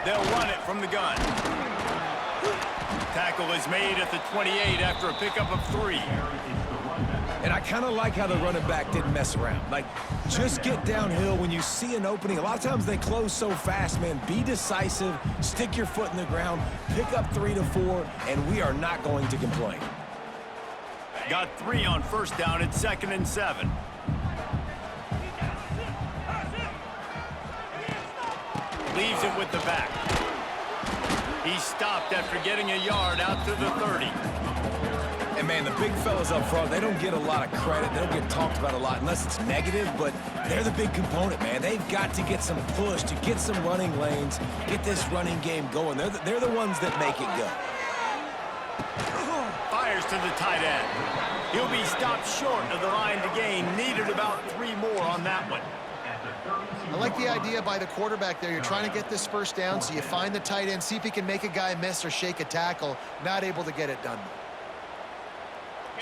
They'll run it from the gun. Tackle is made at the 28 after a pickup of 3. And I kind of like how the running back didn't mess around. Like, just get downhill when you see an opening. A lot of times they close so fast, man. Be decisive, stick your foot in the ground, pick up 3 to 4, and we are not going to complain. Got 3 on first down at 2nd and 7. Leaves it with the back. He stopped after getting a yard out to the 30. And, man, the big fellas up front, they don't get a lot of credit. They don't get talked about a lot unless it's negative, but they're the big component, man. They've got to get some push, to get some running lanes, get this running game going. They're the ones that make it go. Fires to the tight end. He'll be stopped short of the line to gain. Needed about 3 more on that one. I like the idea by the quarterback there. You're trying to get this first down, so you find the tight end, see if he can make a guy miss or shake a tackle. Not able to get it done.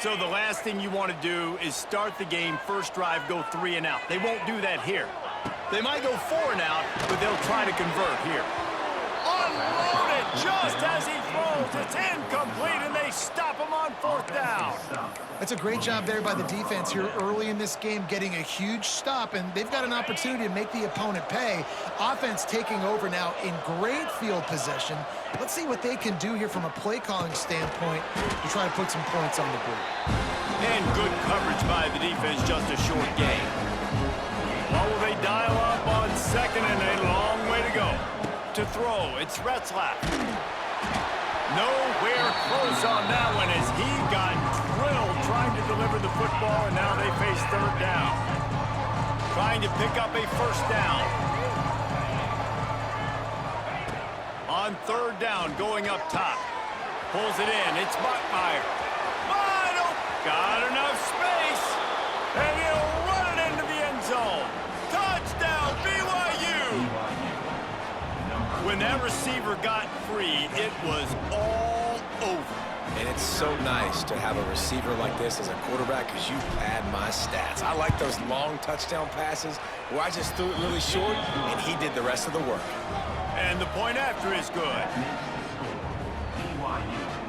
So the last thing you want to do is start the game, first drive, go 3 and out. They won't do that here. They might go 4 and out, but they'll try to convert here. Unloaded just as he throws. It's incomplete, and they stop him on 4th down. That's a great job there by the defense here early in this game, getting a huge stop, and they've got an opportunity to make the opponent pay. Offense taking over now in great field possession. Let's see what they can do here from a play calling standpoint to try to put some points on the board. And good coverage by the defense, just a short gain. Well, will they dial up on 2nd and a long way to go? To throw, it's Retzlaff. Nowhere close on that one as he got drilled trying to deliver the football, and now they face 3rd down. Trying to pick up a first down. On 3rd down, going up top. Pulls it in, it's Buckmeyer. Wide got enough space, and he'll run it into the end zone. Touchdown, BYU! When that receiver got free, it was all over. And it's so nice to have a receiver like this as a quarterback because you pad my stats. I like those long touchdown passes where I just threw it really short, and he did the rest of the work. And the point after is good.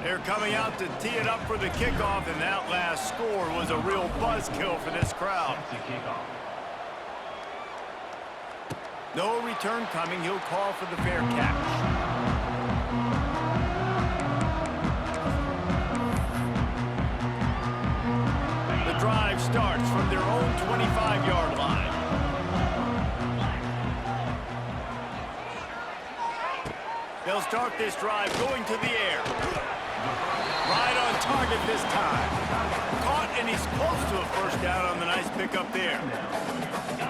They're coming out to tee it up for the kickoff, and that last score was a real buzzkill for this crowd. No return coming. He'll call for the fair catch. The drive starts from their own 25-yard line. They'll start this drive going to the air. Right on target this time. Caught, and he's close to a first down on the nice pickup there.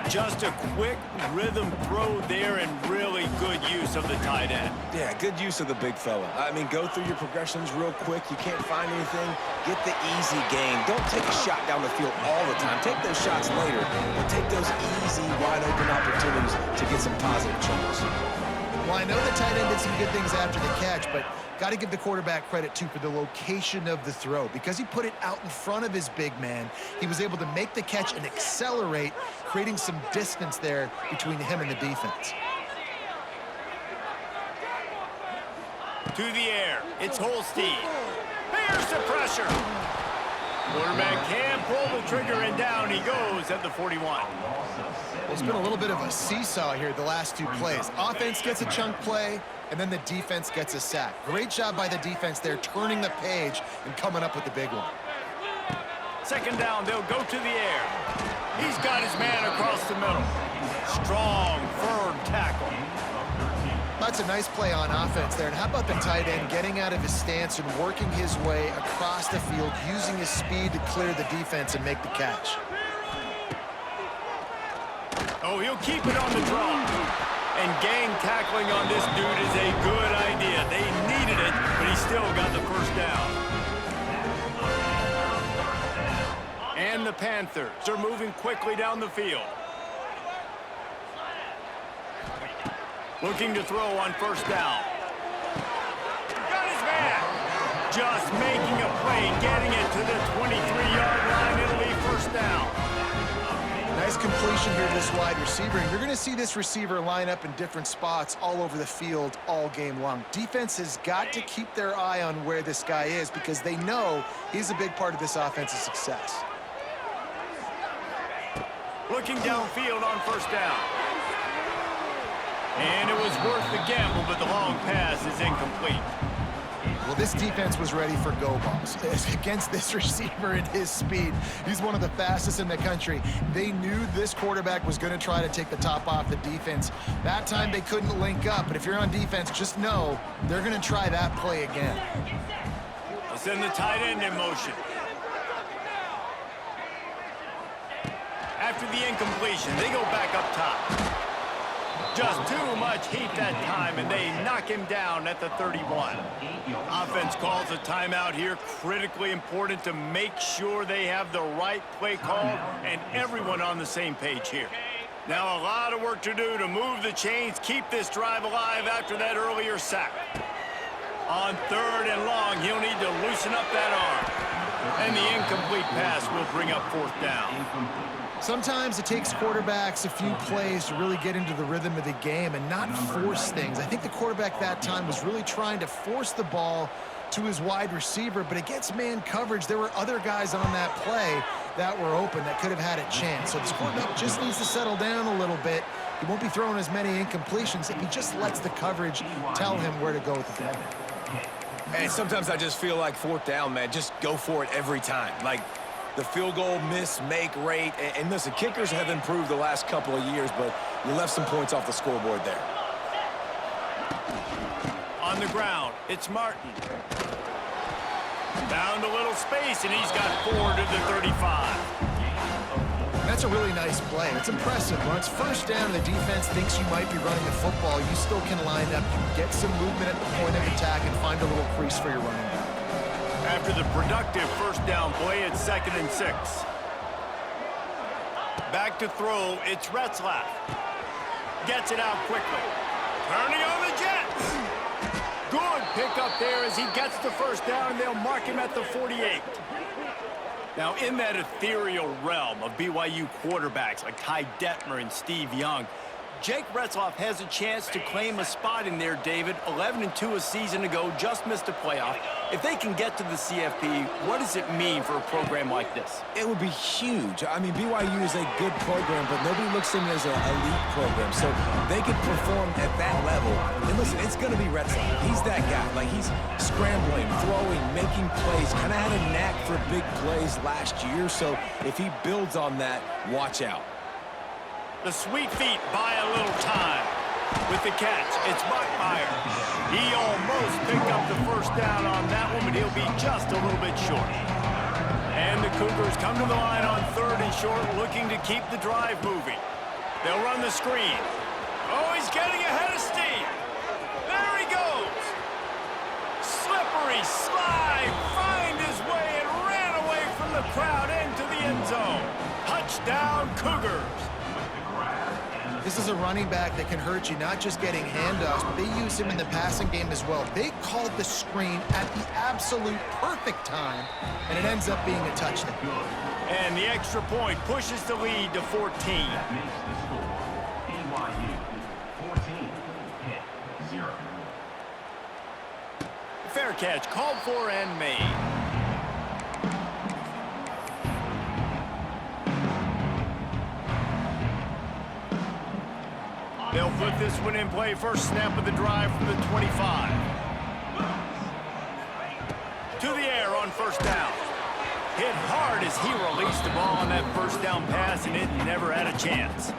Just a quick rhythm throw there and really good use of the tight end. Yeah, good use of the big fella. I mean, go through your progressions real quick. You can't find anything. Get the easy gain. Don't take a shot down the field all the time. Take those shots later, but take those easy, wide-open opportunities to get some positive chunks. Well, I know the tight end did some good things after the catch, but got to give the quarterback credit, too, for the location of the throw. Because he put it out in front of his big man, he was able to make the catch and accelerate, creating some distance there between him and the defense. To the air, it's Holstein. Here's the pressure. Quarterback can pull the trigger, and down he goes at the 41. Well, it's been a little bit of a seesaw here the last 2 plays. Offense gets a chunk play, and then the defense gets a sack. Great job by the defense there, turning the page and coming up with the big one. 2nd down, they'll go to the air. He's got his man across the middle. Strong, firm tackle. That's a nice play on offense there. And how about the tight end getting out of his stance and working his way across the field, using his speed to clear the defense and make the catch. Oh, he'll keep it on the draw. And gang tackling on this dude is a good idea. They needed it, but he still got the first down. And the Panthers are moving quickly down the field. Looking to throw on first down. Got his man. Just making a play, getting it to the 23-yard line. It'll be first down. Nice completion here to this wide receiver, and you're going to see this receiver line up in different spots all over the field all game long. Defense has got to keep their eye on where this guy is because they know he's a big part of this offense's success. Looking downfield on first down. And it was worth the gamble, but the long pass is incomplete. Well, this defense was ready for go balls against this receiver and his speed. He's one of the fastest in the country. They knew this quarterback was going to try to take the top off the defense. That time they couldn't link up, but if you're on defense, just know they're going to try that play again. They'll send the tight end in motion. After the incompletion, they go back up top. Just too much heat that time, and they knock him down at the 31. Offense calls a timeout here. Critically important to make sure they have the right play call and everyone on the same page here. Now a lot of work to do to move the chains, keep this drive alive after that earlier sack. On third and long, he'll need to loosen up that arm. And the incomplete pass will bring up fourth down. Sometimes it takes quarterbacks a few plays to really get into the rhythm of the game and not force things. I think the quarterback that time was really trying to force the ball to his wide receiver, but against man coverage, there were other guys on that play that were open that could have had a chance. So this quarterback just needs to settle down a little bit. He won't be throwing as many incompletions if he just lets the coverage tell him where to go with the ball. And sometimes I just feel like fourth down, man, just go for it every time. Like, the field goal miss-make rate. And listen, kickers have improved the last couple of years, but you left some points off the scoreboard there. On the ground, it's Martin. Found a little space, and he's got 4 to the 35. That's a really nice play. It's impressive. When it's first down and the defense thinks you might be running the football, you still can line up, get some movement at the point of attack, and find a little crease for your running back. After the productive first down play, it's 2nd and 6. Back to throw, it's Retzlaff. Gets it out quickly. Turning on the Jets. Good pickup there as he gets the first down, and they'll mark him at the 48. Now, in that ethereal realm of BYU quarterbacks like Ty Detmer and Steve Young, Jake Retzlaff has a chance to claim a spot in there, David. 11-2 a season ago, just missed a playoff. If they can get to the CFP, what does it mean for a program like this? It would be huge. I mean, BYU is a good program, but nobody looks at them as an elite program. So they could perform at that level. And listen, it's going to be Retzlaff. He's that guy. Like, he's scrambling, throwing, making plays. Kind of had a knack for big plays last year. So if he builds on that, watch out. The sweet feet buy a little time. With the catch, it's Buckmeyer. He almost picked up the first down on that one, but he'll be just a little bit short. And the Cougars come to the line on 3rd and short, looking to keep the drive moving. They'll run the screen. Oh, he's getting ahead of steam. There he goes. Slippery slide, find his way and ran away from the crowd into the end zone. Touchdown, Cougars. This is a running back that can hurt you, not just getting handoffs, but they use him in the passing game as well. They called the screen at the absolute perfect time, and it ends up being a touchdown. And the extra point pushes the lead to 14. Fair catch, called for and made. They'll put this one in play. First snap of the drive from the 25. To the air on first down. Hit hard as he released the ball on that first down pass, and it never had a chance.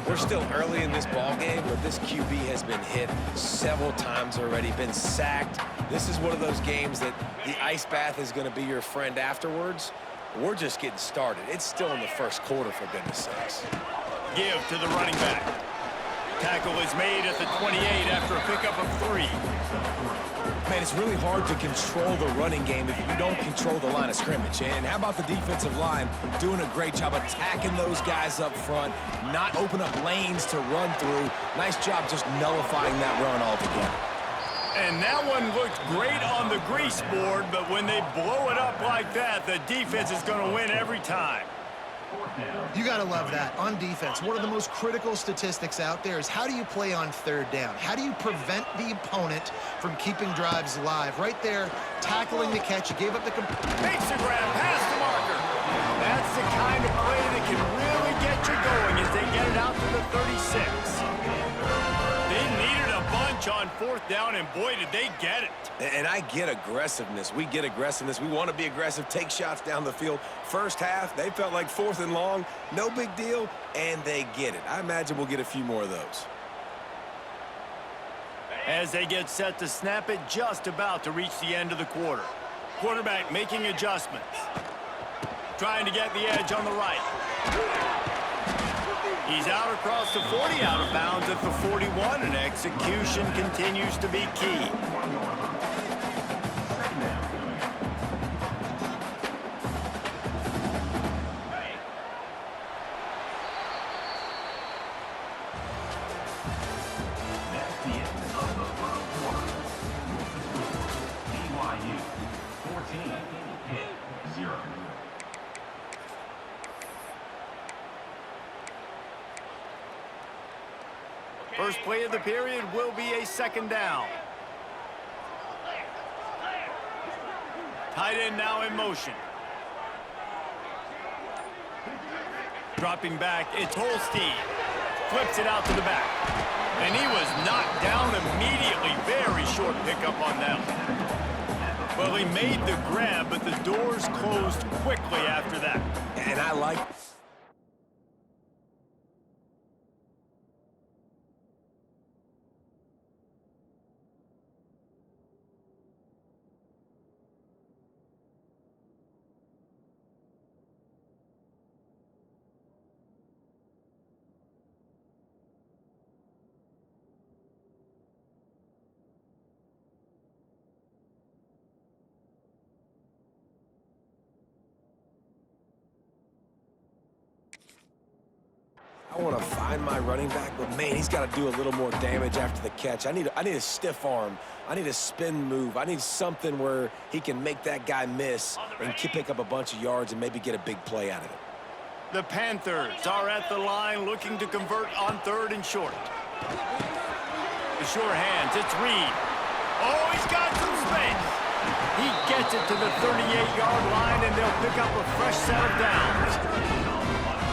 We're still early in this ball game, but this QB has been hit several times already, been sacked. This is one of those games that the ice bath is going to be your friend afterwards. We're just getting started. It's still in the first quarter, for goodness sakes. Give to the running back. Tackle is made at the 28 after a pickup of 3. Man, it's really hard to control the running game if you don't control the line of scrimmage. And how about the defensive line doing a great job attacking those guys up front, not open up lanes to run through. Nice job just nullifying that run altogether. And that one looked great on the grease board, but when they blow it up like that, the defense is going to win every time. You got to love that. On defense, one of the most critical statistics out there is how do you play on third down? How do you prevent the opponent from keeping drives alive? Right there, tackling the catch. You gave up the... Makes the grab past the marker. That's the kind of play that can really get you going as they get it out to the 36. They needed a bunch on fourth down, and boy, did they get it. And I get aggressiveness. We get aggressiveness. We want to be aggressive, take shots down the field. First half, they felt like 4th and long. No big deal, and they get it. I imagine we'll get a few more of those. As they get set to snap it, just about to reach the end of the quarter. Quarterback making adjustments. Trying to get the edge on the right. He's out across the 40, out of bounds at the 41, and execution continues to be key. BYU 14, Pitt 0. First play of the period will be a second down. Tight end now in motion. Dropping back, it's Holstein. Flips it out to the back. And he was knocked down immediately. Very short pickup on them. Well, he made the grab, but the doors closed quickly after that. And I like... I want to find my running back, but man, he's got to do a little more damage after the catch. I need a stiff arm. I need a spin move. I need something where he can make that guy miss and pick up a bunch of yards and maybe get a big play out of it. The Panthers are at the line looking to convert on 3rd and short. The sure hands, it's Reed. Oh, he's got some space. He gets it to the 38-yard line, and they'll pick up a fresh set of downs.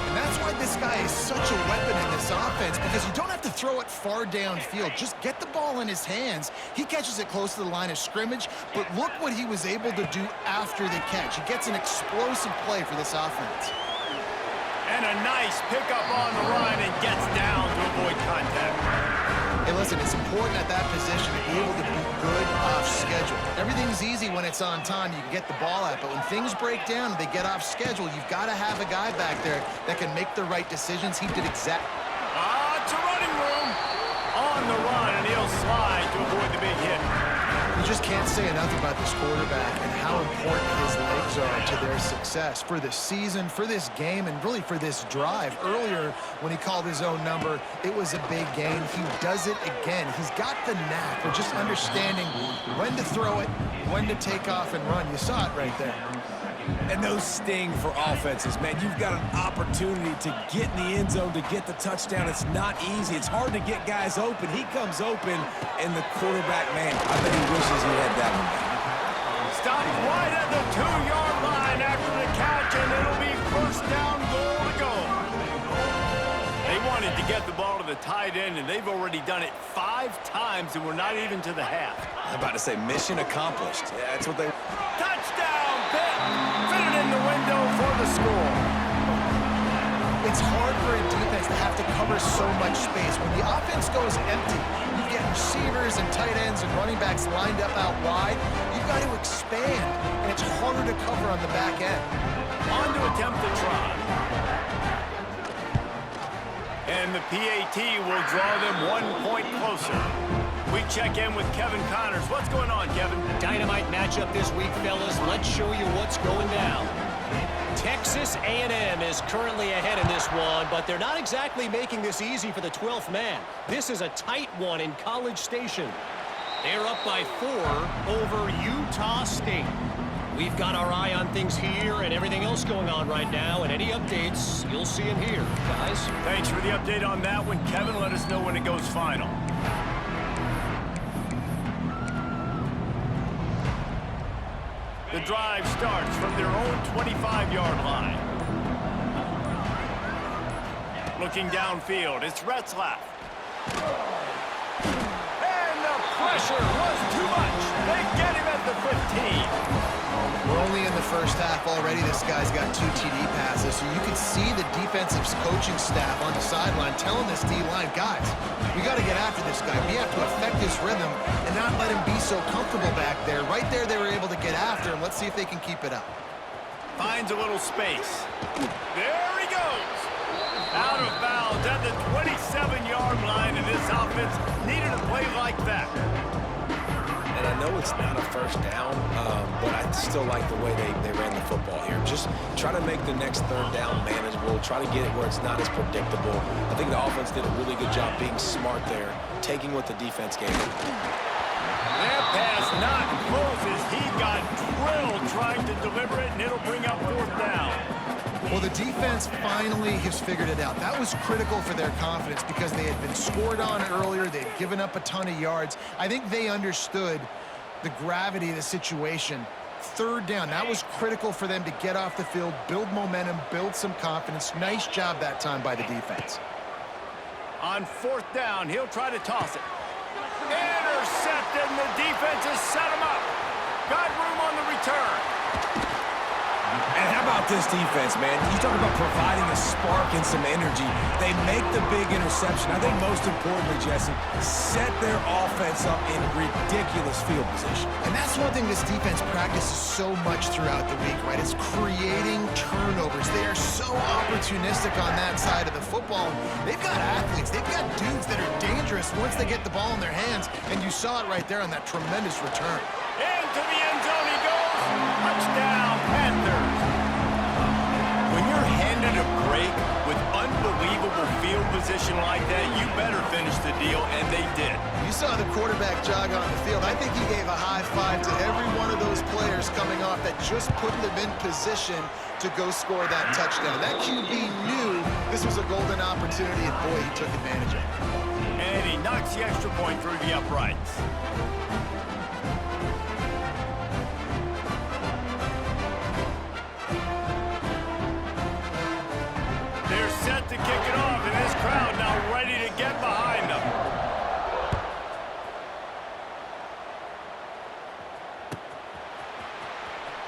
And that's why this guy is such a weapon in this offense, because you don't have to throw it far downfield. Just get the ball in his hands. He catches it close to the line of scrimmage, but look what he was able to do after the catch. He gets an explosive play for this offense. And a nice pickup on the run and gets down to avoid contact. Hey, listen, it's important at that position to be able to be good off schedule. Everything's easy when it's on time. You can get the ball out. But when things break down and they get off schedule, you've got to have a guy back there that can make the right decisions. He did exactly. It's a running room. On the run, and he'll slide to avoid the big hit. You just can't say enough about this quarterback and how important his legs are to their success for the season, for this game, and really for this drive. Earlier, when he called his own number, it was a big gain. He does it again. He's got the knack for just understanding when to throw it, when to take off and run. You saw it right there. And those sting for offenses, man. You've got an opportunity to get in the end zone, to get the touchdown. It's not easy. It's hard to get guys open. He comes open, and the quarterback, man, I bet he wishes he had that one. Stopped right at the 2-yard line after the catch, and it'll be first down, goal to go. They wanted to get the ball to the tight end, and they've already done it 5 times, and we're not even to the half. I'm about to say mission accomplished. Yeah, that's what they... Touchdown, Pitt! Fitted in the window for the score. It's hard for a defense to have to cover so much space. When the offense goes empty, you get receivers and tight ends and running backs lined up out wide. You've got to expand, and it's harder to cover on the back end. On to attempt the try. And the PAT will draw them 1 point closer. We check in with Kevin Connors. What's going on, Kevin? Dynamite matchup this week, fellas. Let's show you what's going down. Texas A&M is currently ahead in this one, but they're not exactly making this easy for the 12th man. This is a tight one in College Station. They're up by 4 over Utah State. We've got our eye on things here and everything else going on right now, and any updates you'll see in here, guys. Thanks for the update on that one, Kevin. Let us know when it goes final. The drive starts from their own 25-yard line. Looking downfield, it's Retzlaff. And the pressure was too much. They get him at the 15. We're only in the first half already. This guy's got 2 TD passes, so you can see the defensive coaching staff on the sideline telling this D-line, guys, we got to get after this guy. We have to affect his rhythm and not let him be so comfortable back there. Right there, they were able to get after him. Let's see if they can keep it up. Finds a little space. There he goes. Out of bounds at the 27-yard line, and this offense needed a play like that. And I know it's not a first down, but I still like the way they ran the football here. Just try to make the next third down manageable. Try to get it where it's not as predictable. I think the offense did a really good job being smart there, taking what the defense gave him. That pass not close as he got drilled trying to deliver it, and it'll bring up 4th down. Well, the defense finally has figured it out. That was critical for their confidence because they had been scored on earlier. They'd given up a ton of yards. I think they understood the gravity of the situation. 3rd down, that was critical for them to get off the field, build momentum, build some confidence. Nice job that time by the defense. On 4th down, he'll try to toss it. Intercepted, and the defense has set him up. Got room on the return. And how about this defense, man? You talk about providing a spark and some energy. They make the big interception. I think most importantly, Jesse, set their offense up in ridiculous field position. And that's one thing this defense practices so much throughout the week, right? It's creating turnovers. They are so opportunistic on that side of the football. They've got athletes. They've got dudes that are dangerous once they get the ball in their hands. And you saw it right there on that tremendous return. Into the end zone he goes. Touchdown, Panthers. When you're handed a break with unbelievable field position like that, you better finish the deal, and they did. You saw the quarterback jog on the field. I think he gave a high five to every one of those players coming off that just put them in position to go score that touchdown. That QB knew this was a golden opportunity, and boy, he took advantage of it. And he knocks the extra point through the uprights. They're set to kick it off, and this crowd now ready to get behind them.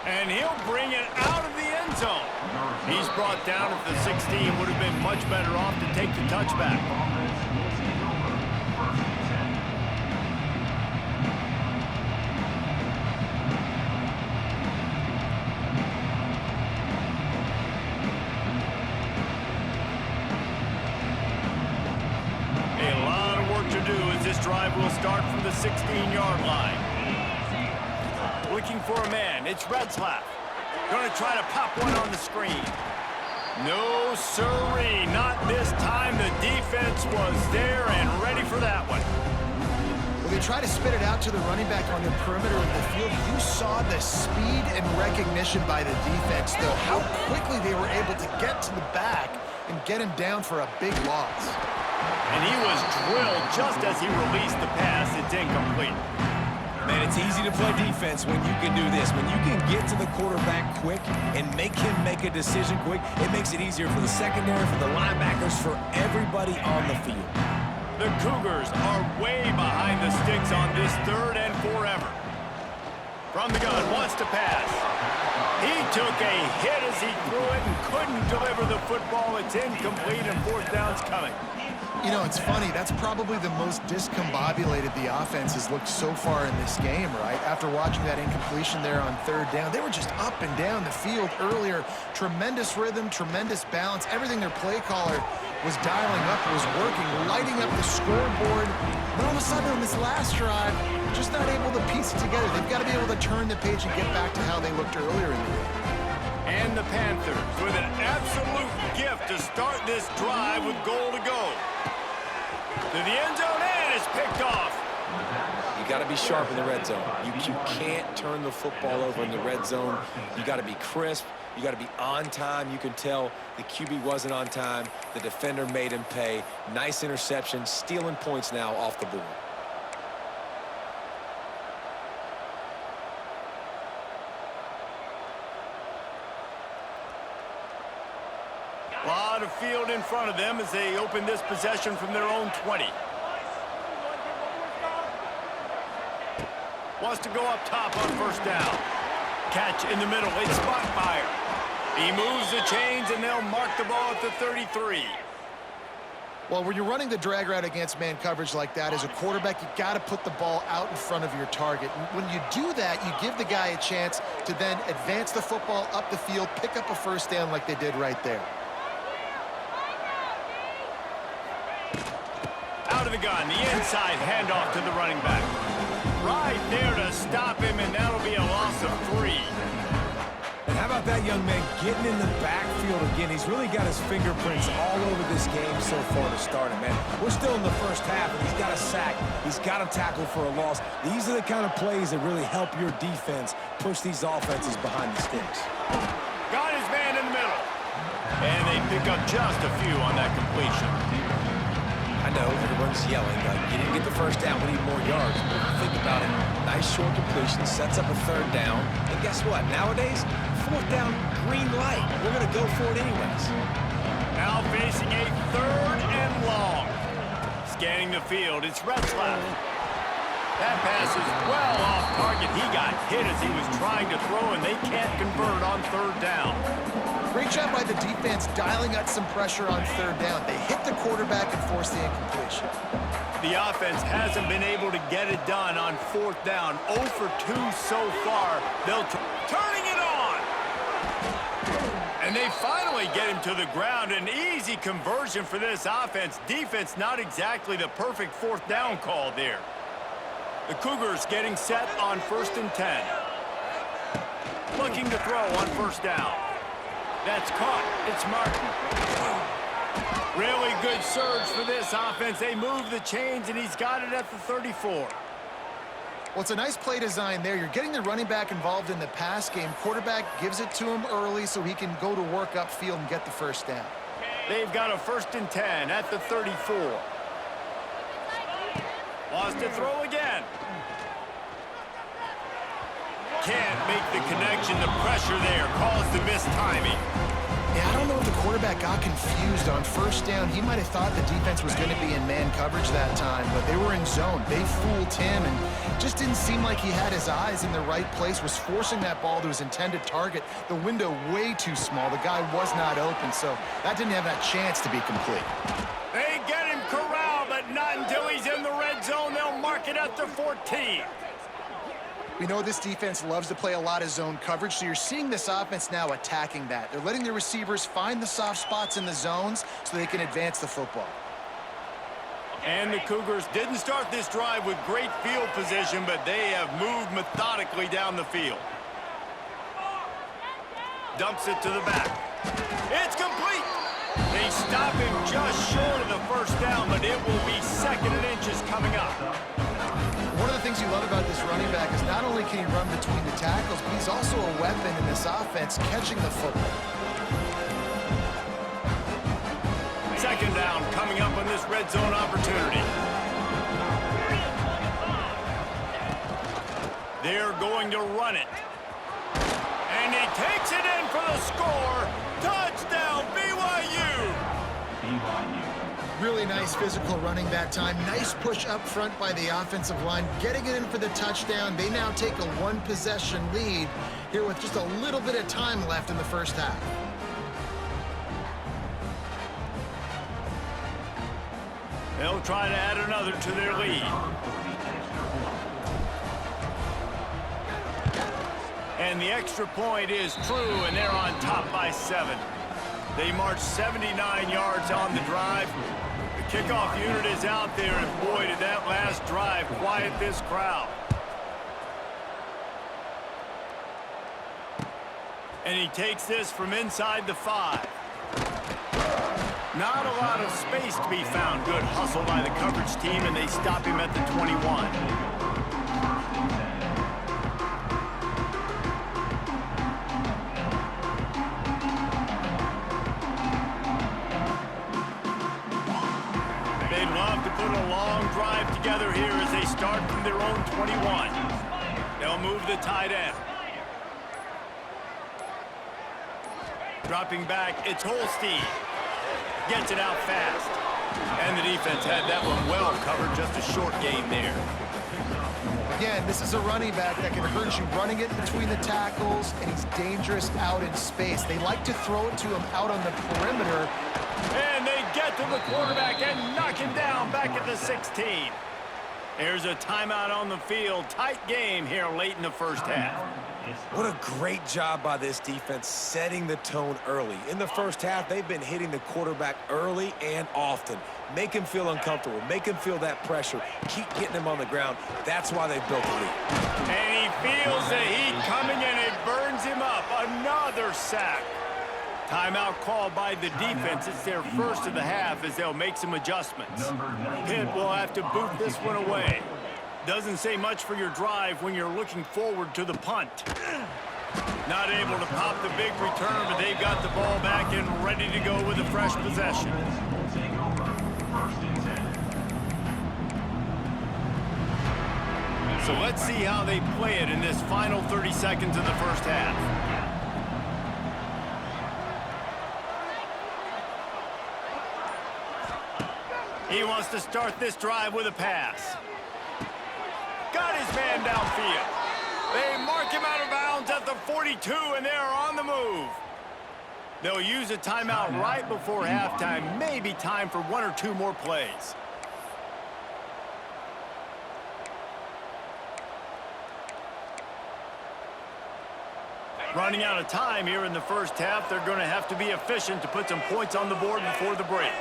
And he'll bring it out of the end zone. He's brought down at the 16. Would have been much better off to take the touchback. A lot of work to do as this drive will start from the 16-yard line. Looking for a man, it's Retzlaff. Going to try to pop one on the screen. No siree, not this time. The defense was there and ready for that one. Well, they try to spit it out to the running back on the perimeter of the field. You saw the speed and recognition by the defense, though, how quickly they were able to get to the back and get him down for a big loss. And he was drilled just as he released the pass. It's incomplete. Man, it's easy to play defense when you can do this. When you can get to the quarterback quick and make him make a decision quick, it makes it easier for the secondary, for the linebackers, for everybody on the field. The Cougars are way behind the sticks on this 3rd and forever. From the gun, wants to pass. He took a hit as he threw it and couldn't deliver the football. It's incomplete, and 4th down's coming. You know, it's funny. That's probably the most discombobulated the offense has looked so far in this game, right? After watching that incompletion there on 3rd down, they were just up and down the field earlier. Tremendous rhythm, tremendous balance. Everything their play caller was dialing up was working, lighting up the scoreboard. And all of a sudden on this last drive, just not able to piece it together. They've got to be able to turn the page and get back to how they looked earlier in the game. And the Panthers with an absolute gift to start this drive with goal to go. To the end zone, and it's picked off. You got to be sharp in the red zone. You can't turn the football over in the red zone. You got to be crisp. You got to be on time. You can tell the QB wasn't on time. The defender made him pay. Nice interception, stealing points now off the board. A lot of field in front of them as they open this possession from their own 20. Wants to go up top on first down. Catch in the middle. It's Bachmeier. He moves the chains, and they'll mark the ball at the 33. Well, when you're running the drag route against man coverage like that, as a quarterback, you got to put the ball out in front of your target. And when you do that, you give the guy a chance to then advance the football up the field, pick up a first down like they did right there. Out of the gun, the inside handoff to the running back. Right there to stop him, and that'll be a loss of 3. And how about that young man getting in the backfield again? He's really got his fingerprints all over this game so far to start it, man. We're still in the first half, and he's got a sack. He's got a tackle for a loss. These are the kind of plays that really help your defense push these offenses behind the sticks. Got his man in the middle. And they pick up just a few on that completion. I know everyone's yelling, like, you didn't get the first down, we need more yards. But think about it. Nice short completion, sets up a third down. And guess what? Nowadays, fourth down, green light. We're going to go for it anyways. Now facing a 3rd and long. Scanning the field, it's Retzlaff. That pass is well off target. He got hit as he was trying to throw, and they can't convert on 3rd down. Great job by the defense dialing up some pressure on 3rd down. They hit the quarterback and forced the incompletion. The offense hasn't been able to get it done on 4th down. 0 for 2 so far. They'll turning it on. And they finally get him to the ground. An easy conversion for this offense. Defense not exactly the perfect 4th down call there. The Cougars getting set on 1st and 10. Looking to throw on 1st down. That's caught. It's Martin. Really good surge for this offense. They move the chains, and he's got it at the 34. Well, it's a nice play design there. You're getting the running back involved in the pass game. Quarterback gives it to him early so he can go to work upfield and get the first down. They've got a 1st and 10 at the 34. Wants to throw again. Can't make the connection. The pressure there caused the mistiming. Yeah, I don't know if the quarterback got confused on 1st down. He might have thought the defense was going to be in man coverage that time, but they were in zone. They fooled him and just didn't seem like he had his eyes in the right place, was forcing that ball to his intended target. The window way too small. The guy was not open, so that didn't have that chance to be complete. They get him corralled, but not until he's in the red zone. They'll mark it at the 14. We know this defense loves to play a lot of zone coverage, so you're seeing this offense now attacking that. They're letting the receivers find the soft spots in the zones so they can advance the football. And the Cougars didn't start this drive with great field position, but they have moved methodically down the field. Dumps it to the back. It's complete. They stop him just short of the 1st down, but it will be 2nd and inches coming up. One of the things you love about this running back is not only can he run between the tackles, but he's also a weapon in this offense catching the football. 2nd down coming up on this red zone opportunity. They're going to run it. And he takes it in for the score. Touchdown, BYU! BYU. Really nice physical running that time. Nice push up front by the offensive line. Getting it in for the touchdown. They now take a 1-possession lead here with just a little bit of time left in the 1st half. They'll try to add another to their lead. And the extra point is true, and they're on top by 7. They march 79 yards on the drive. The kickoff unit is out there, and boy, did that last drive quiet this crowd. And he takes this from inside the 5. Not a lot of space to be found. Good hustle by the coverage team, and they stop him at the 21. together here as they start from their own 21. They'll move the tight end. Dropping back, it's Holstein. Gets it out fast. And the defense had that one well covered, just a short gain there. Again, this is a running back that can hurt you running it between the tackles, and he's dangerous out in space. They like to throw it to him out on the perimeter. And they get to the quarterback and knock him down back at the 16. There's a timeout on the field. Tight game here late in the first half. What a great job by this defense setting the tone early. In the first half, they've been hitting the quarterback early and often. Make him feel uncomfortable. Make him feel that pressure. Keep getting him on the ground. That's why they built the lead. And he feels the heat coming and it burns him up. Another sack. Timeout called by the defense. It's their first of the half as they'll make some adjustments. Pitt will have to boot this one away. Doesn't say much for your drive when you're looking forward to the punt. Not able to pop the big return, but they've got the ball back and ready to go with a fresh possession. So let's see how they play it in this final 30 seconds of the first half. He wants to start this drive with a pass. Got his man downfield. They mark him out of bounds at the 42, and they're on the move. They'll use a timeout right before halftime. Maybe time for one or two more plays. Running out of time here in the first half. They're going to have to be efficient to put some points on the board before the break.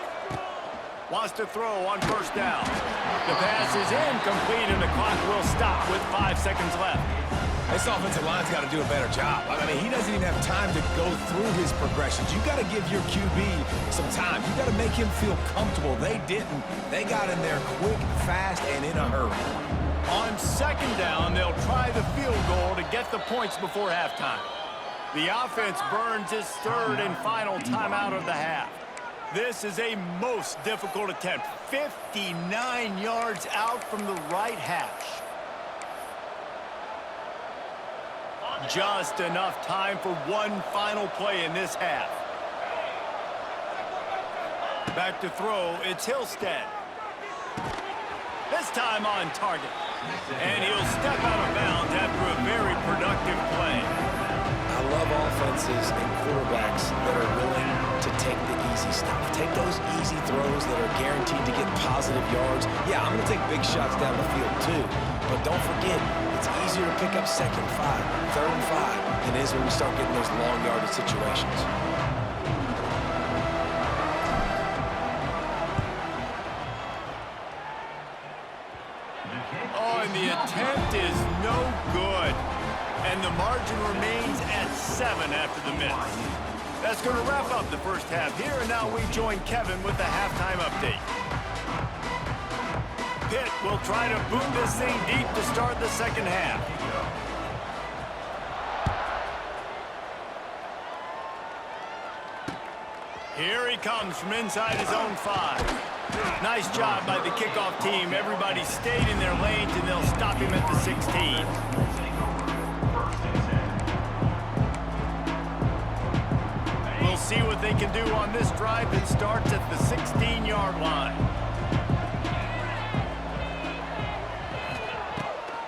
Wants to throw on first down. The pass is incomplete, and the clock will stop with 5 seconds left. This offensive line's got to do a better job. I mean, he doesn't even have time to go through his progressions. You got to give your QB some time. You got to make him feel comfortable. They didn't. They got in there quick, fast, and in a hurry. On second down, they'll try the field goal to get the points before halftime. The offense burns its third and final timeout of the half. This is a most difficult attempt. 59 yards out from the right hash. Just enough time for one final play in this half. Back to throw, it's Hillstead. This time on target. And he'll step out of bounds after a very productive play. I love offenses and quarterbacks that are willing to take the easy stuff. Take those easy throws that are guaranteed to get positive yards. Yeah, I'm going to take big shots down the field too. But don't forget, it's easier to pick up second 5, third and 5 than it is when we start getting those long yardage situations. Oh, and the attempt is no good. And the margin remains at 7 after the miss. That's going to wrap up the first half here, and now we join Kevin with the halftime update. Pitt will try to boot this thing deep to start the second half. Here he comes from inside his own 5. Nice job by the kickoff team. Everybody stayed in their lanes, and they'll stop him at the 16. We'll see what they can do on this drive that starts at the 16-yard line.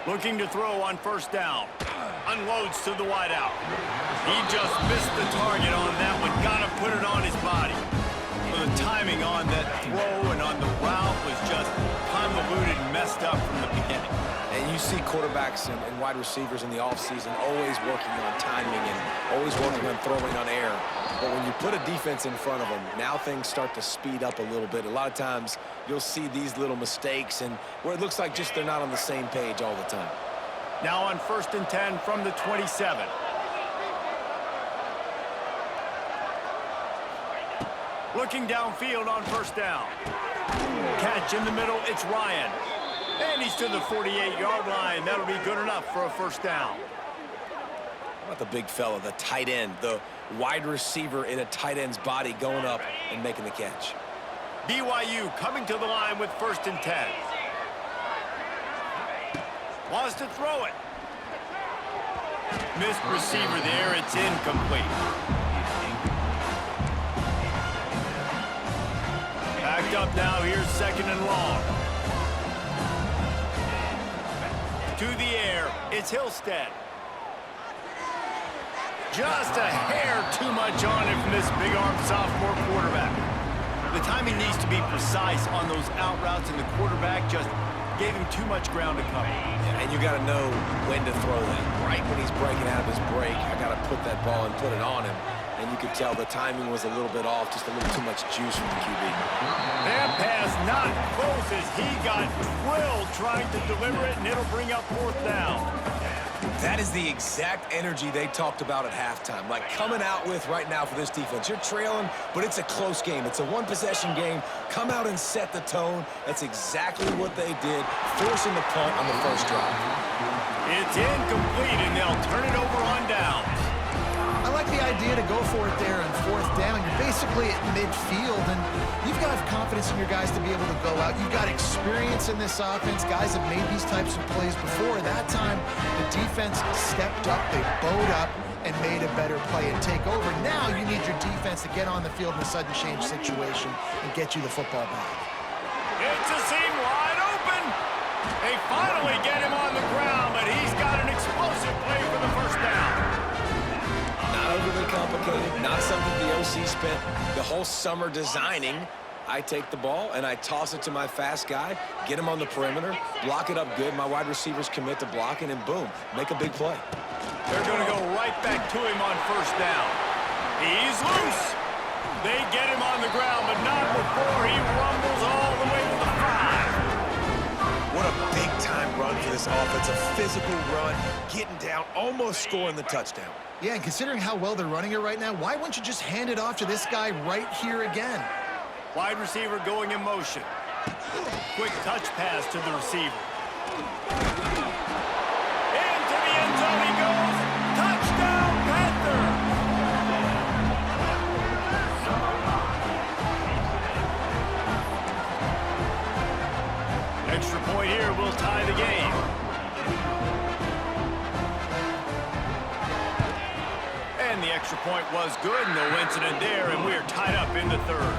Looking to throw on first down. Unloads to the wideout. He just missed the target on that one. Got to put it on his body. The timing on that throw and on the route was just convoluted and messed up from the beginning. And you see quarterbacks and wide receivers in the offseason always working on timing and always working on throwing on air. But when you put a defense in front of them, now things start to speed up a little bit. A lot of times you'll see these little mistakes and where it looks like just they're not on the same page all the time. Now on 1st and 10 from the 27. Looking downfield on first down. Catch in the middle, it's Ryan. And he's to the 48-yard line. That'll be good enough for a first down. How about the big fella, the tight end, the wide receiver in a tight end's body going up and making the catch. BYU coming to the line with 1st and 10. Wants to throw it. Missed receiver there. It's incomplete. Backed up now. Here's 2nd and long. To the air. It's Hillstead. Just a hair too much on it from this big-arm sophomore quarterback. The timing needs to be precise on those out routes, and the quarterback just gave him too much ground to cover. Yeah, and you got to know when to throw that. Right when he's breaking out of his break, I got to put that ball and put it on him. And you could tell the timing was a little bit off, just a little too much juice from the QB. That pass not close as he got drilled trying to deliver it, and it'll bring up 4th down. That is the exact energy they talked about at halftime. Like coming out with right now for this defense. You're trailing, but it's a close game. It's a one-possession game. Come out and set the tone. That's exactly what they did, forcing the punt on the first drive. It's incomplete, and they'll turn it over on downs. I like the idea to go for it there on 4th down. You're basically at midfield, and you've got confidence in your guys to be able to go out. You've got experience in this offense. Guys have made these types of plays before. That time, the defense stepped up. They bowed up and made a better play and take over. Now you need your defense to get on the field in a sudden change situation and get you the football back. It's a seam wide open. They finally get him on the ground, but he's got an explosive play for the 1st down. Not overly complicated, not something the OC spent the whole summer designing. I take the ball and I toss it to my fast guy, get him on the perimeter, block it up good. My wide receivers commit to blocking, and boom, make a big play. They're going to go right back to him on 1st down. He's loose. They get him on the ground, but not before he rumbles all the way to the 5. What a big-time run for this offense. A physical run, getting down, almost scoring the touchdown. Yeah, and considering how well they're running it right now, why wouldn't you just hand it off to this guy right here again? Wide receiver going in motion. Quick touch pass to the receiver. Into the end zone he goes. Touchdown, Panther! Extra point here will tie the game. And the extra point was good. No incident there, and we're tied up in the 3rd.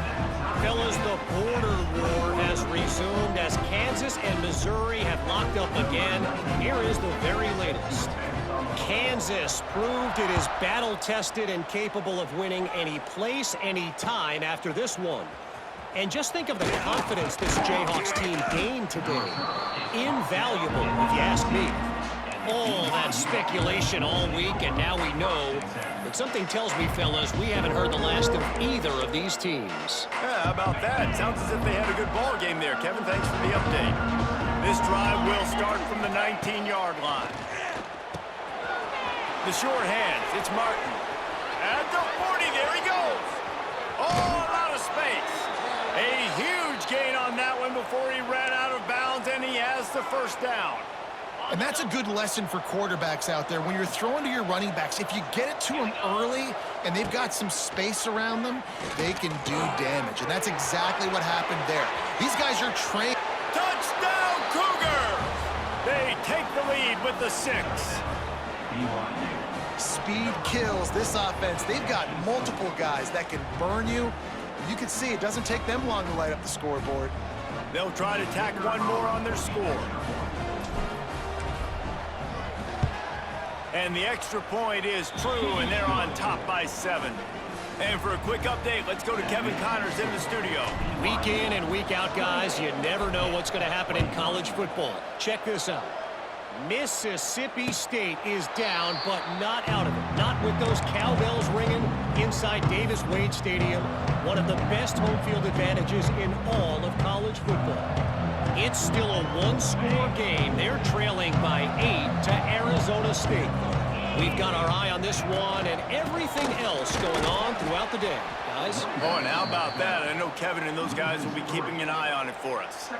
Fellas, the border war has resumed as Kansas and Missouri have locked up again. Here is the very latest. Kansas proved it is battle-tested and capable of winning any place, any time after this one. And just think of the confidence this Jayhawks team gained today. Invaluable, if you ask me. All that speculation all week, and now we know. But something tells me, fellas, we haven't heard the last of either of these teams. Yeah, how about that? Sounds as if they had a good ball game there. Kevin, thanks for the update. This drive will start from the 19-yard line. The short hands, it's Martin. At the 40, there he goes. All out of space. A huge gain on that one before he ran out of bounds, and he has the 1st down. And that's a good lesson for quarterbacks out there. When you're throwing to your running backs, if you get it to them early and they've got some space around them, they can do damage. And that's exactly what happened there. These guys are trained. Touchdown, Cougar! They take the lead with the 6. Speed kills this offense. They've got multiple guys that can burn you. You can see it doesn't take them long to light up the scoreboard. They'll try to tack one more on their score. And the extra point is true, and they're on top by 7. And for a quick update, let's go to Kevin Connors in the studio. Week in and week out, guys, you never know what's going to happen in college football. Check this out. Mississippi State is down, but not out of it. Not with those cowbells ringing inside Davis-Wade Stadium, one of the best home field advantages in all of college football. It's still a one-score game. They're trailing by 8 to Arizona State. We've got our eye on this one and everything else going on throughout the day, guys. Oh, and how about that? I know Kevin and those guys will be keeping an eye on it for us.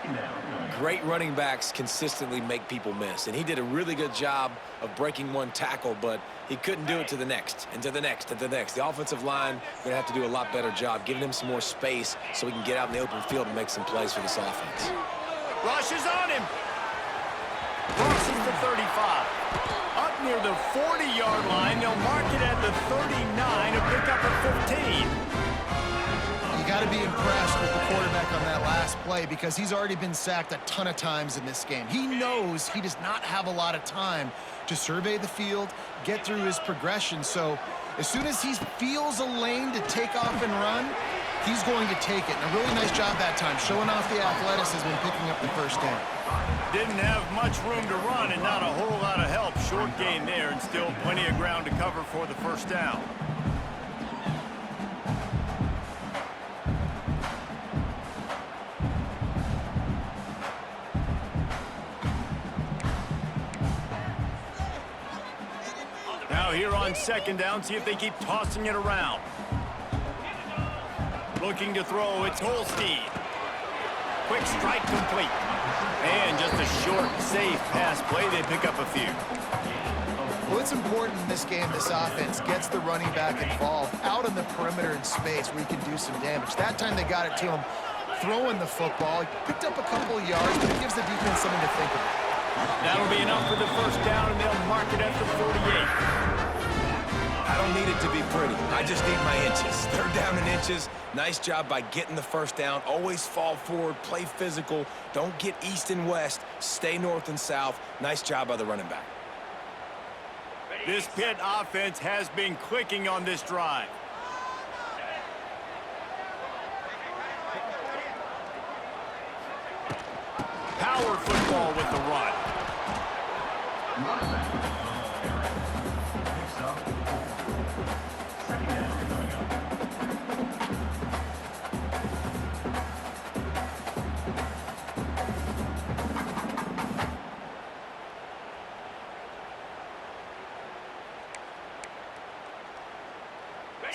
Great running backs consistently make people miss, and he did a really good job of breaking one tackle, but he couldn't do it to the next, and to the next, and to the next. The offensive line going to have to do a lot better job, giving him some more space so he can get out in the open field and make some plays for this offense. Rushes on him. Crosses the 35. Up near the 40-yard line, they'll mark it at the 39 to pick up a 15. You got to be impressed with the quarterback on that last play because he's already been sacked a ton of times in this game. He knows he does not have a lot of time to survey the field, get through his progression. So as soon as he feels a lane to take off and run, he's going to take it. And a really nice job that time, showing off the athleticism and picking up the first down. Didn't have much room to run and not a whole lot of help. Short gain there and still plenty of ground to cover for the first down. Now here on second down, see if they keep tossing it around. Looking to throw, it's Holstein. Quick strike complete. And just a short, safe pass play. They pick up a few. Well, it's important in this game, this offense gets the running back involved out on the perimeter in space where he can do some damage. That time they got it to him throwing the football. He picked up a couple of yards, but it gives the defense something to think about. That'll be enough for the first down, and they'll mark it at the 48. I don't need it to be pretty. I just need my inches. Third down in inches. Nice job by getting the first down. Always fall forward, play physical. Don't get east and west. Stay north and south. Nice job by the running back. This Pitt offense has been clicking on this drive. Power football with the run.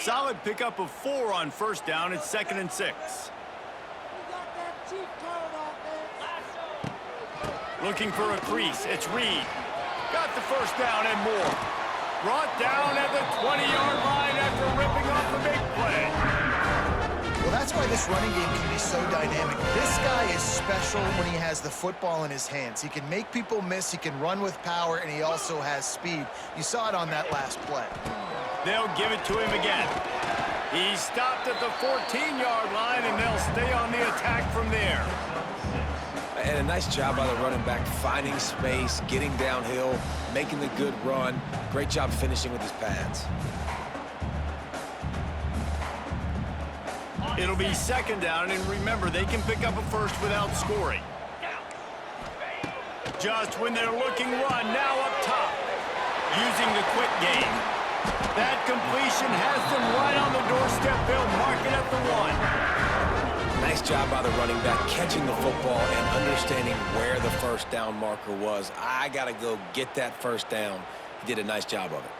Solid pickup of 4 on first down. It's 2nd and 6. Looking for a crease. It's Reed. Got the first down and more. Brought down at the 20-yard line after ripping off the big play. Well, that's why this running game can be so dynamic. This guy is special when he has the football in his hands. He can make people miss, he can run with power, and he also has speed. You saw it on that last play. They'll give it to him again. He stopped at the 14-yard line, and they'll stay on the attack from there. And a nice job by the running back, finding space, getting downhill, making the good run. Great job finishing with his pads. It'll be 2nd down, and remember, they can pick up a first without scoring. Just when they're looking run, now up top. Using the quick game. That completion has them right on the doorstep. They'll mark it at the 1. Nice job by the running back, catching the football and understanding where the first down marker was. I got to go get that first down. He did a nice job of it.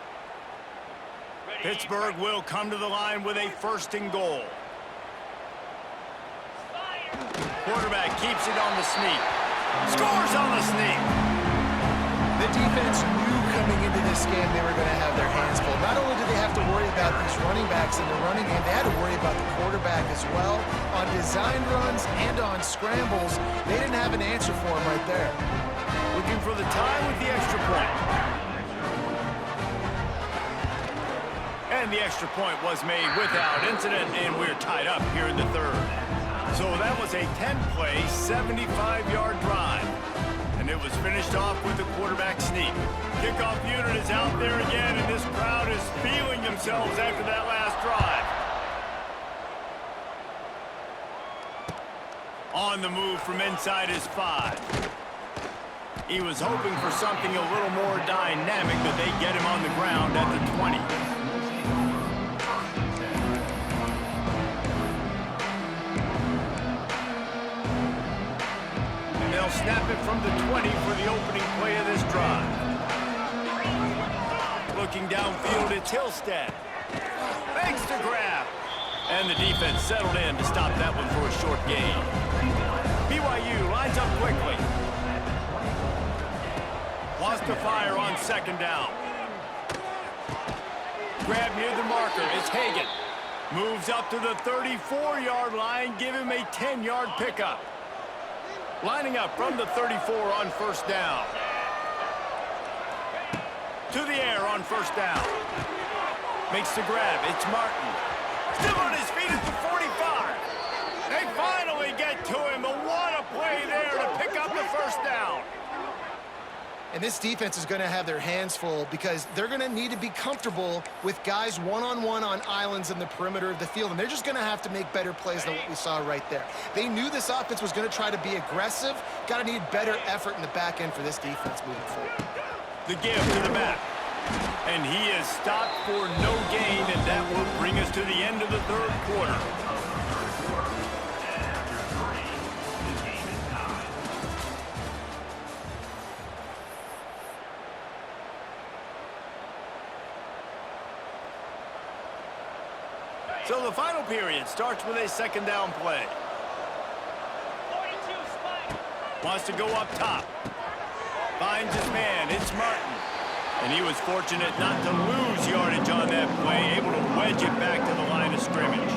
Pittsburgh will come to the line with a 1st and goal. Quarterback keeps it on the sneak. Scores on the sneak. The defense knew coming into this game they were going to have their hands full. Not only did they have to worry about these running backs in the running game, they had to worry about the quarterback as well. On design runs and on scrambles, they didn't have an answer for him right there. Looking for the tie with the extra point. And the extra point was made without incident, and we're tied up here in the 3rd. So that was a 10-play, 75-yard drive. And it was finished off with the quarterback sneak. Kickoff unit is out there again, and this crowd is feeling themselves after that last drive. On the move from inside his 5. He was hoping for something a little more dynamic, but they get him on the ground at the 20. They'll snap it from the 20 for the opening play of this drive. Looking downfield, it's Hillstead. Makes the grab. And the defense settled in to stop that one for a short gain. BYU lines up quickly. Wants to fire on 2nd down. Grab near the marker, it's Hagan. Moves up to the 34-yard line, give him a 10-yard pickup. Lining up from the 34 on 1st down. To the air on first down. Makes the grab. It's Martin. Still on his feet at the 45. They finally get to him, but what a play there to pick up the first down. And this defense is going to have their hands full because they're going to need to be comfortable with guys one-on-one on islands in the perimeter of the field, and they're just going to have to make better plays than what we saw right there. They knew this offense was going to try to be aggressive. Got to need better effort in the back end for this defense moving forward. The give to the back. And he is stopped for no gain, and that will bring us to the end of the third quarter. So the final period starts with a second down play. Wants to go up top. Finds his man. It's Martin. And he was fortunate not to lose yardage on that play, able to wedge it back to the line of scrimmage.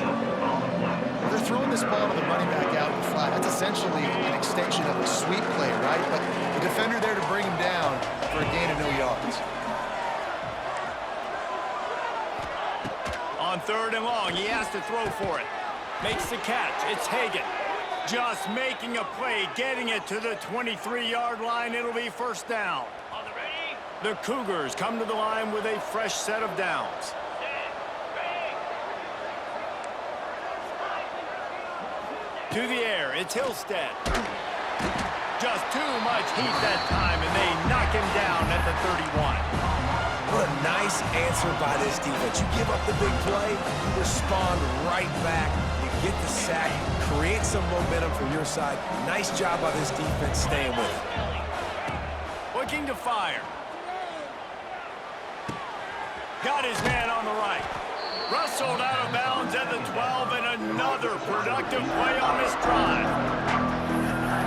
They're throwing this ball to the running back out in the flat. That's essentially an extension of a sweep play, right? But the defender there to bring him down for a gain of no yards. On third and long, he has to throw for it. Makes the catch. It's Hagan. Just making a play, getting it to the 23-yard line. It'll be first down. The Cougars come to the line with a fresh set of downs. To the air, it's Hillstead. Just too much heat that time, and they knock him down at the 31. What a nice answer by this defense. You give up the big play, you respond right back, you get the sack, create some momentum for your side. Nice job by this defense staying with it. Looking to fire. Got his man on the right. Rustled out of bounds at the 12, and another productive play on this drive.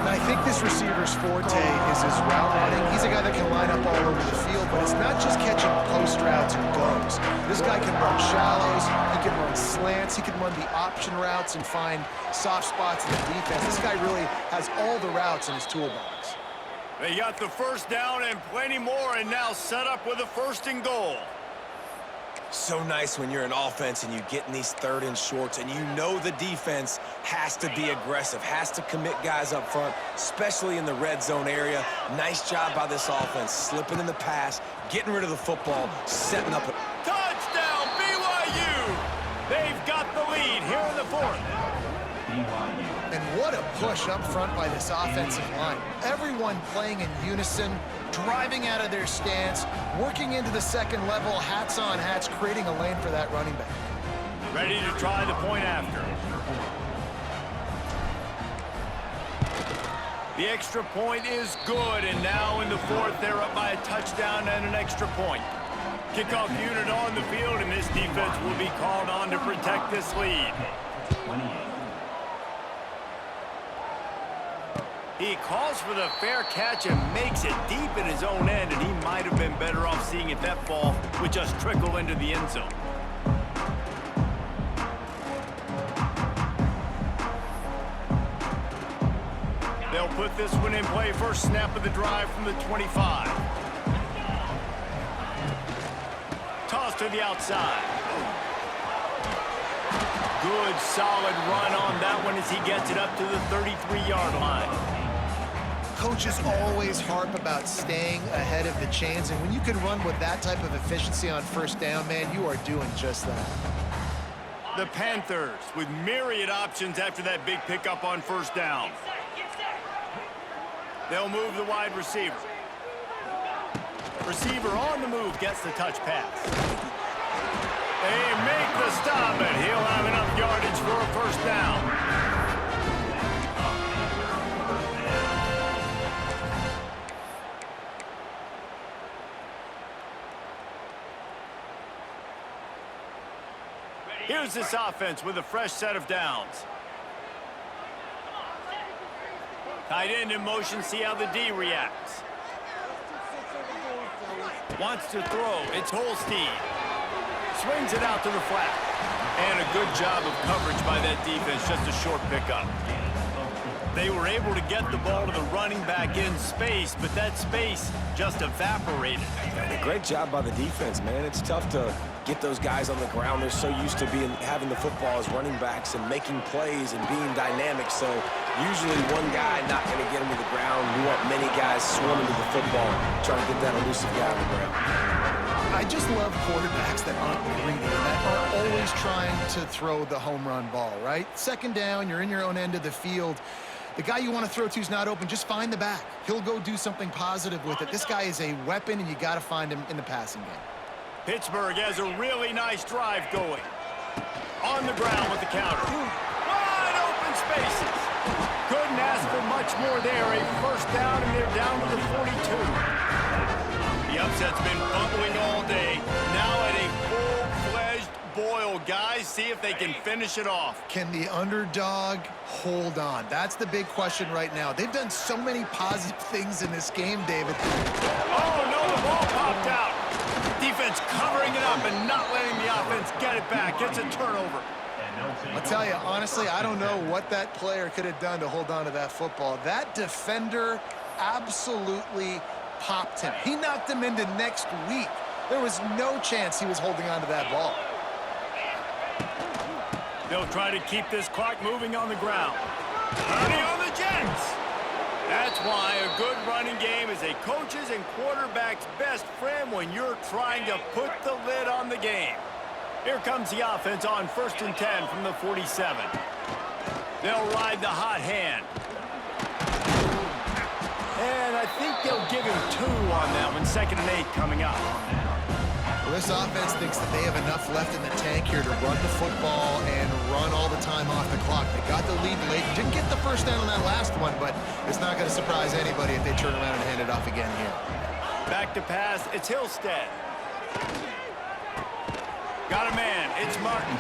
And I think this receiver's forte is his route running. He's a guy that can line up all over the field, but it's not just catching post routes and goes. This guy can run shallows, he can run slants, he can run the option routes and find soft spots in the defense. This guy really has all the routes in his toolbox. They got the first down and plenty more, and now set up with a first and goal. So nice when you're an offense and you get in these third and shorts and you know the defense has to be aggressive, has to commit guys up front, especially in the red zone area. Nice job by this offense, slipping in the pass, getting rid of the football, setting up a... Touchdown, BYU! They've got the lead here in the fourth. BYU. And what a push up front by this offensive line. Everyone playing in unison, driving out of their stance, working into the second level, hats on hats, creating a lane for that running back. Ready to try the point after. The extra point is good, and now in the fourth, they're up by a touchdown and an extra point. Kickoff unit on the field, and this defense will be called on to protect this lead. 28. He calls for the fair catch and makes it deep in his own end, and he might have been better off seeing if that ball would just trickle into the end zone. They'll put this one in play. First snap of the drive from the 25. Toss to the outside. Good, solid run on that one as he gets it up to the 33-yard line. Coaches always harp about staying ahead of the chains, and when you can run with that type of efficiency on first down, man, you are doing just that. The Panthers with myriad options after that big pickup on first down. They'll move the wide receiver. Receiver on the move gets the touch pass. They make the stop, and he'll have enough yardage for a first down. Here's this offense with a fresh set of downs. Tight end in motion, see how the D reacts. Wants to throw, it's Holstein. Swings it out to the flat. And a good job of coverage by that defense, just a short pickup. They were able to get the ball to the running back in space, but that space just evaporated. And a great job by the defense, man. It's tough to get those guys on the ground. They're so used to having the football as running backs and making plays and being dynamic. So usually one guy not going to get him to the ground. We want many guys swarming to the football, trying to get that elusive guy on the ground. I just love quarterbacks that aren't greedy, that are always trying to throw the home run ball, right? Second down, you're in your own end of the field. The guy you want to throw to is not open. Just find the back. He'll go do something positive with it. This guy is a weapon, and you got to find him in the passing game. Pittsburgh has a really nice drive going. On the ground with the counter. Wide open spaces. Couldn't ask for much more there. A first down, and they're down to the 42. The upset's been bubbling all day. Now at a full-fledged boil. Guys, see if they can finish it off. Can the underdog hold on? That's the big question right now. They've done so many positive things in this game, David. Oh, no, the ball popped out. Defense covering it up and not letting the offense get it back. It's a turnover. I'll tell you, honestly, I don't know what that player could have done to hold on to that football. That defender absolutely popped him. He knocked him into next week. There was no chance he was holding on to that ball. They'll try to keep this clock moving on the ground. Early on the Jets. That's why a good running game is a coach's and quarterback's best friend when you're trying to put the lid on the game. Here comes the offense on 1st and 10 from the 47. They'll ride the hot hand. And I think they'll give him 2 on that one. 2nd and 8 coming up. Well, this offense thinks that they have enough left in the tank here to run the football and run all the time off the clock. They got the lead late. Didn't get the first down on that last one, but it's not going to surprise anybody if they turn around and hand it off again here. Back to pass. It's Hillstead. Got a man. It's Martin.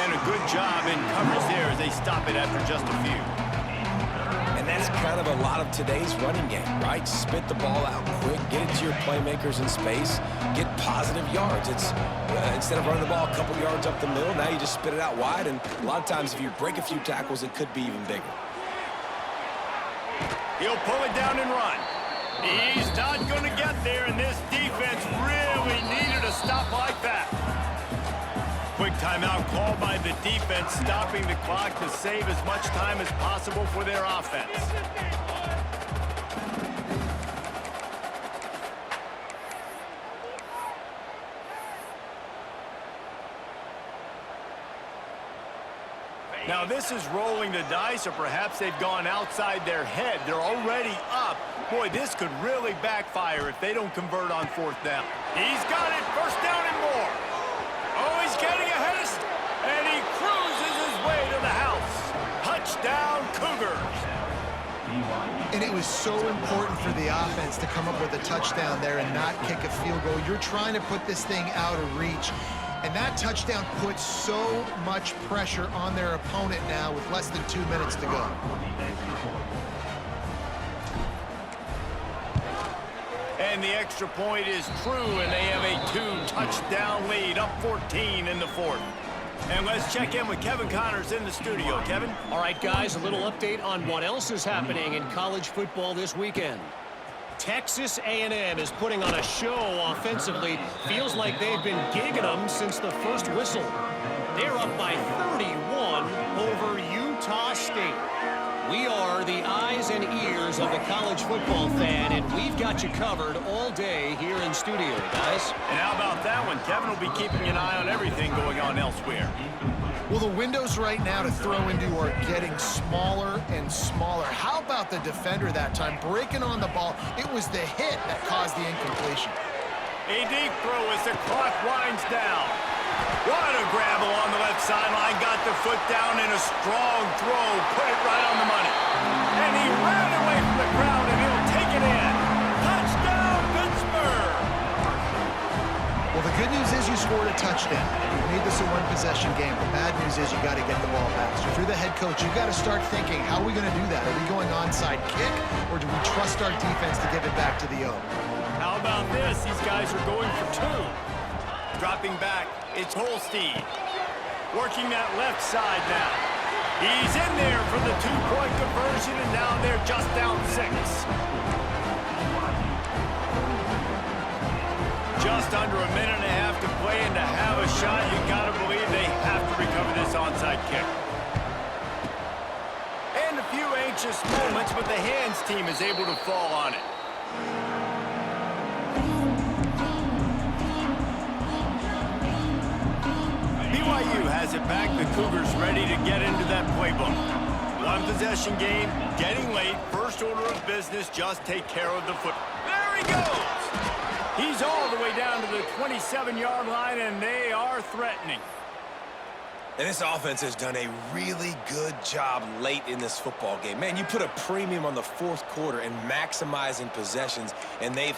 And a good job in coverage there as they stop it after just a few. And that's kind of a lot of today's running game, right? Spit the ball out quick, get it to your playmakers in space, get positive yards. It's instead of running the ball a couple yards up the middle, now you just spit it out wide, and a lot of times if you break a few tackles, it could be even bigger. He'll pull it down and run. He's not going to get there, and this defense really needed a stop like that. Quick timeout called by the defense, stopping the clock to save as much time as possible for their offense. Now this is rolling the dice, or perhaps they've gone outside their head. They're already up. Boy, this could really backfire if they don't convert on 4th down. He's got it, 1st down and more. Oh, he's getting ahead of us, and he cruises his way to the house. Touchdown, Cougars. And it was so important for the offense to come up with a touchdown there and not kick a field goal. You're trying to put this thing out of reach, and that touchdown puts so much pressure on their opponent now with less than 2 minutes to go. And the extra point is true, and they have a 2-touchdown lead, up 14 in the 4th. And let's check in with Kevin Connors in the studio. Kevin? All right, guys, a little update on what else is happening in college football this weekend. Texas A&M is putting on a show offensively. Feels like they've been gigging them since the first whistle. They're up by 31 over Utah State. We are the eyes and ears of the college football fan, and we've got you covered all day here in studio, guys. And how about that one? Kevin will be keeping an eye on everything going on elsewhere. Well, the windows right now to throw into are getting smaller and smaller. How about the defender that time breaking on the ball? It was the hit that caused the incompletion. A deep throw as the clock winds down. What a grab along the left sideline. Got the foot down in a strong throw. Put it right on the money. And he ran away from the crowd, and he'll take it in. Touchdown, Pittsburgh! Well, the good news is you scored a touchdown. You made this a one-possession game. The bad news is you got to get the ball back. So if you're the head coach, you got to start thinking, how are we going to do that? Are we going onside kick, or do we trust our defense to give it back to the O? How about this? These guys are going for 2. Dropping back, it's Holstein. Working that left side now. He's in there for the two-point conversion, and now they're just down 6. Just under a minute and a half to play, and to have a shot, you got to believe they have to recover this onside kick. And a few anxious moments, but the hands team is able to fall on it. BYU has it back. The Cougars ready to get into that playbook. One possession game, getting late. First order of business, just take care of the foot. There he goes! He's all the way down to the 27-yard line, and they are threatening. And this offense has done a really good job late in this football game. Man, you put a premium on the fourth quarter and maximizing possessions, and they've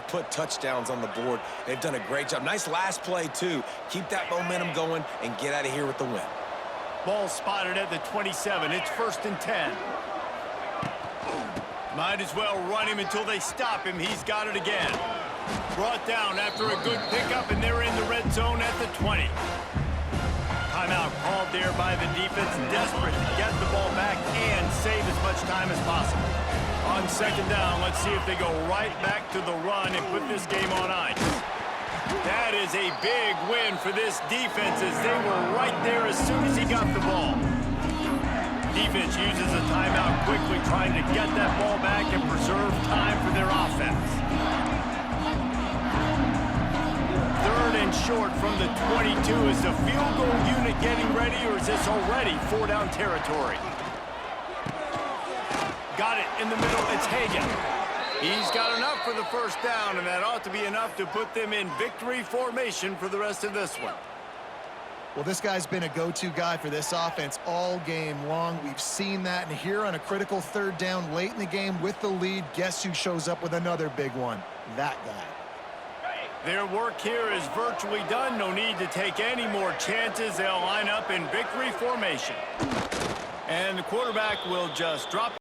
put touchdowns on the board. They've done a great job. Nice last play, too. Keep that momentum going and get out of here with the win. Ball spotted at the 27. It's 1st and 10. Might as well run him until they stop him. He's got it again. Brought down after a good pickup, and they're in the red zone at the 20. Timeout called there by the defense, desperate to get the ball back and save as much time as possible. On 2nd down, let's see if they go right back to the run and put this game on ice. That is a big win for this defense, as they were right there as soon as he got the ball. Defense uses a timeout quickly, trying to get that ball back and preserve time for their offense. 3rd and short from the 22. Is the field goal unit getting ready, or is this already 4-down territory? Got it in the middle. It's Hagan. He's got enough for the 1st down, and that ought to be enough to put them in victory formation for the rest of this one. Well, this guy's been a go-to guy for this offense all game long. We've seen that, and here on a critical 3rd down late in the game with the lead, guess who shows up with another big one? That guy. Their work here is virtually done. No need to take any more chances. They'll line up in victory formation. And the quarterback will just drop